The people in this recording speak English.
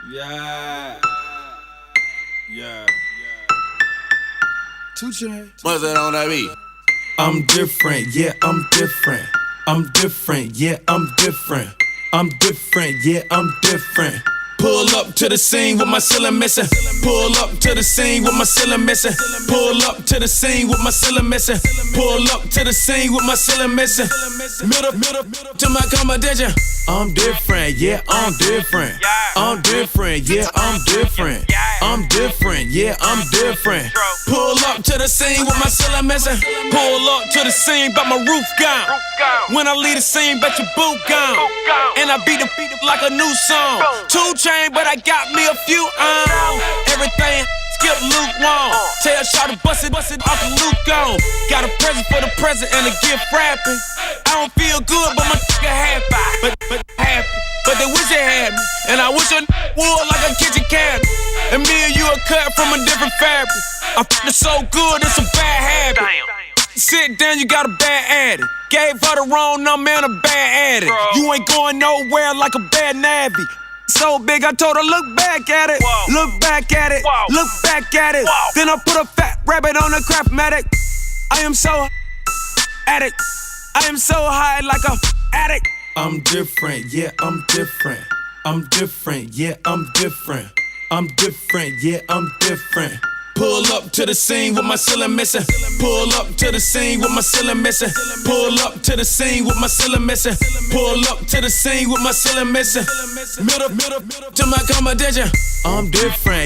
Yeah. Yeah. 2 Chainz. What's that on that beat? I'm different, yeah, I'm different. I'm different, yeah, I'm different. I'm different, yeah, I'm different. Pull up to the scene with my ceiling missing. Pull up to the scene with my ceiling missing. Pull up to the scene with my ceiling missing. Pull up to the scene with my ceiling missing. Middle to my competition. I'm different, yeah, I'm different. I'm different, yeah, I'm different. I'm different, yeah, I'm different. Pull up to the scene with my ceiling missing. Pull up to the scene, but my roof gone. When I leave the scene, bet your boot gone. And I beat the beat like a new song. 2 Chainz, but I got me a few on. Everything skip lukewarm. Tell Shawty bust it off the Luke on. Got a present for the present and a gift wrapping. I don't feel good, but my nigga happy. But happy. But they wish they had me. And I wish I would like a kitchen cabinet. And me and you are cut from a different fabric. I'm f***ing so good, it's a bad habit. Sit down, you got a bad addict. Gave her the wrong number and a bad addict. You ain't going nowhere like a bad nabby. So big, I told her, look back at it. Look back at it. Look back at it. Then I put a fat rabbit on a Craftmatic. I am so addict. I am so high like a addict. I'm different, yeah, I'm different. I'm different, yeah, I'm different. I'm different, yeah, I'm different. Pull up to the scene with my ceiling missing. Pull up to the scene with my ceiling missing. Pull up to the scene with my ceiling missing. Pull up to the scene with my ceiling missing. Middle to my competition. I'm different.